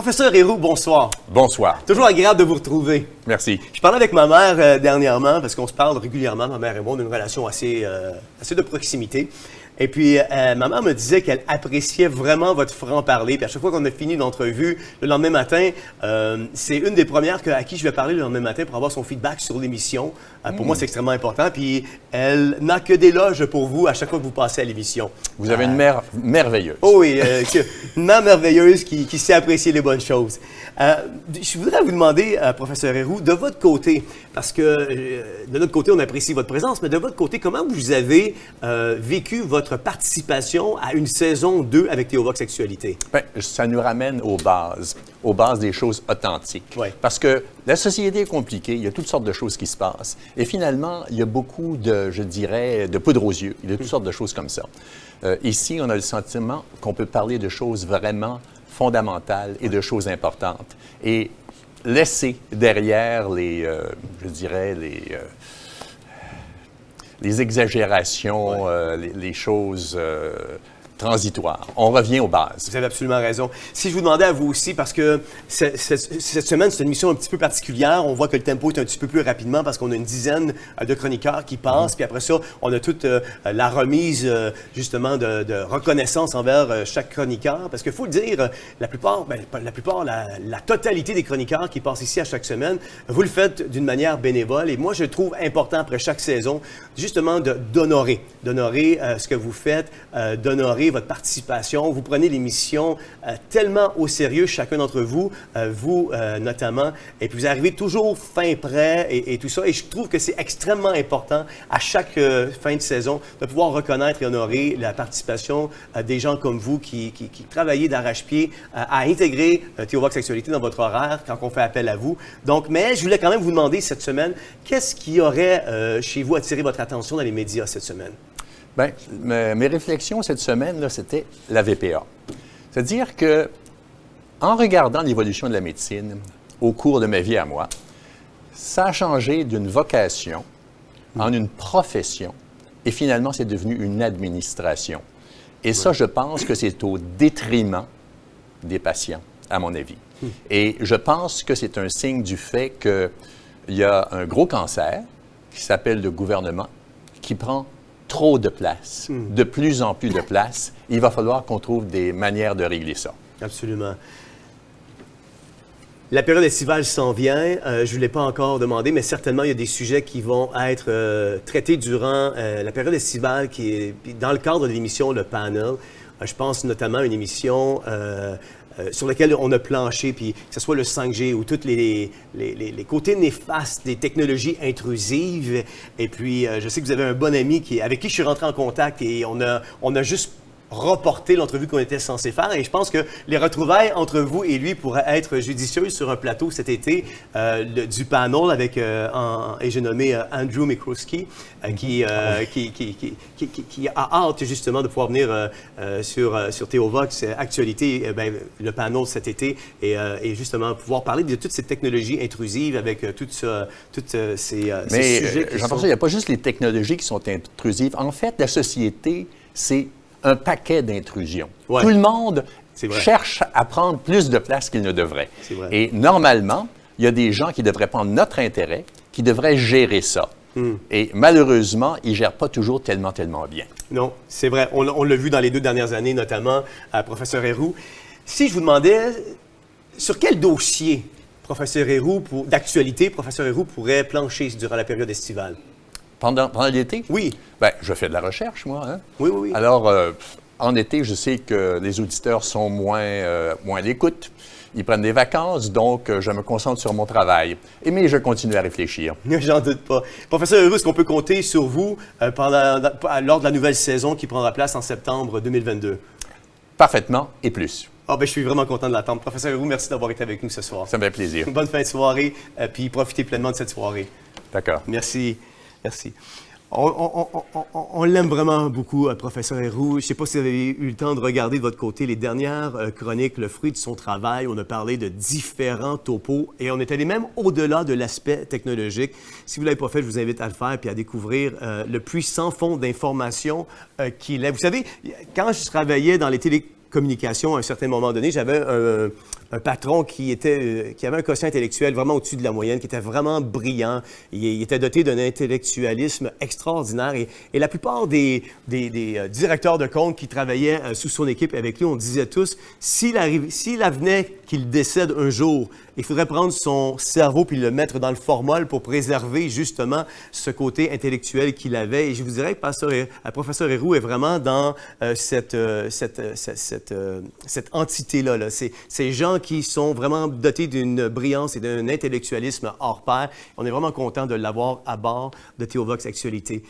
Professeur Héroux, bonsoir. Bonsoir. Toujours agréable de vous retrouver. Merci. Je parlais avec ma mère dernièrement, parce qu'on se parle régulièrement, ma mère et moi, d'une relation assez de proximité. Et puis, ma mère me disait qu'elle appréciait vraiment votre franc-parler. Puis à chaque fois qu'on a fini l'entrevue, le lendemain matin, c'est une des premières à qui je vais parler le lendemain matin pour avoir son feedback sur l'émission. Pour moi, c'est extrêmement important. Puis, elle n'a que d'éloges pour vous à chaque fois que vous passez à l'émission. Vous avez une mère merveilleuse. Oh oui, une mère merveilleuse qui sait apprécier les bonnes choses. Je voudrais vous demander, professeur Héroux, de votre côté, parce que de notre côté, on apprécie votre présence, mais de votre côté, comment vous avez vécu votre participation à une saison 2 avec Théovox Actualité? Bien, ça nous ramène aux bases des choses authentiques. Ouais. Parce que la société est compliquée, il y a toutes sortes de choses qui se passent. Et finalement, il y a beaucoup de, je dirais, de poudre aux yeux. Il y a toutes sortes de choses comme ça. Ici, on a le sentiment qu'on peut parler de choses vraiment fondamentales et de choses importantes. Et laisser derrière je dirais, les exagérations, les choses transitoires. On revient aux bases. Vous avez absolument raison. Si je vous demandais à vous aussi, parce que cette semaine, c'est une émission un petit peu particulière. On voit que le tempo est un petit peu plus rapidement parce qu'on a une dizaine de chroniqueurs qui passent. Puis après ça, on a toute la remise, justement, de reconnaissance envers chaque chroniqueur. Parce qu'il faut le dire, la totalité des chroniqueurs qui passent ici à chaque semaine, vous le faites d'une manière bénévole. Et moi, je trouve important après chaque saison, justement, d'honorer ce que vous faites, d'honorer votre participation. Vous prenez l'émission tellement au sérieux, chacun d'entre vous, vous notamment, et puis vous arrivez toujours fin prêt et tout ça. Et je trouve que c'est extrêmement important à chaque fin de saison de pouvoir reconnaître et honorer la participation des gens comme vous qui travaillez d'arrache-pied à intégrer Théovox Actualité dans votre horaire quand on fait appel à vous. Donc, mais je voulais quand même vous demander cette semaine, qu'est-ce qui aurait chez vous attiré votre attention dans les médias cette semaine? Bien, mes réflexions cette semaine, là, c'était la VPA. C'est-à-dire que, en regardant l'évolution de la médecine au cours de ma vie à moi, ça a changé d'une vocation en une profession et finalement, c'est devenu une administration. Et ça, je pense que c'est au détriment des patients, à mon avis. Et je pense que c'est un signe du fait qu'il y a un gros cancer qui s'appelle le gouvernement, qui prend trop de place, de plus en plus de place. Il va falloir qu'on trouve des manières de régler ça. Absolument. La période estivale s'en vient. Je ne vous l'ai pas encore demandé, mais certainement, il y a des sujets qui vont être traités durant la période estivale, qui est dans le cadre de l'émission Le Panel. Je pense notamment à une émission sur laquelle on a planché, puis que ce soit le 5G ou tous les côtés néfastes des technologies intrusives. Et puis, je sais que vous avez un bon ami avec qui je suis rentré en contact et on a juste reporté l'entrevue qu'on était censé faire. Et je pense que les retrouvailles entre vous et lui pourraient être judicieuses sur un plateau cet été du panel avec, et j'ai nommé Andrew Mikroski, qui a hâte justement de pouvoir venir sur Théovox Actualité, le panel cet été, et justement pouvoir parler de toutes ces technologies intrusives avec tous ces sujets. Mais Jean-François, il n'y a pas juste les technologies qui sont intrusives. En fait, la société, c'est un paquet d'intrusions. Ouais. Tout le monde cherche à prendre plus de place qu'il ne devrait. Et normalement, il y a des gens qui devraient prendre notre intérêt, qui devraient gérer ça. Et malheureusement, ils ne gèrent pas toujours tellement bien. Non, c'est vrai. On l'a vu dans les 2 dernières années, notamment, professeur Héroux. Si je vous demandais, sur quel dossier, professeur Héroux, d'actualité, professeur Héroux pourrait plancher durant la période estivale? Pendant l'été? Oui. Bien, je fais de la recherche, moi. Hein? Oui. Alors, en été, je sais que les auditeurs sont moins à l'écoute. Ils prennent des vacances, donc je me concentre sur mon travail. Mais je continue à réfléchir. J'en doute pas. Professeur Héroux, est-ce qu'on peut compter sur vous lors de la nouvelle saison qui prendra place en septembre 2022? Parfaitement et plus. Je suis vraiment content de l'attendre. Professeur Héroux, merci d'avoir été avec nous ce soir. Ça me fait plaisir. Bonne fin de soirée, puis profitez pleinement de cette soirée. D'accord. Merci. Merci. On l'aime vraiment beaucoup, professeur Héroux. Je ne sais pas si vous avez eu le temps de regarder de votre côté les dernières chroniques, le fruit de son travail. On a parlé de différents topos et on est allé même au-delà de l'aspect technologique. Si vous ne l'avez pas fait, je vous invite à le faire et à découvrir le puissant fond d'information qu'il est. Vous savez, quand je travaillais dans les télécommunications à un certain moment donné, j'avais un patron qui avait un quotient intellectuel vraiment au-dessus de la moyenne, qui était vraiment brillant. Il était doté d'un intellectualisme extraordinaire. Et la plupart des directeurs de compte qui travaillaient sous son équipe avec lui, on disait tous, s'il advenait qu'il décède un jour, il faudrait prendre son cerveau puis le mettre dans le formol pour préserver justement ce côté intellectuel qu'il avait. Et je vous dirais que professeur Héroux est vraiment dans cette entité-là. Là. Ces gens qui sont vraiment dotés d'une brillance et d'un intellectualisme hors pair. On est vraiment content de l'avoir à bord de Théovox Actualité.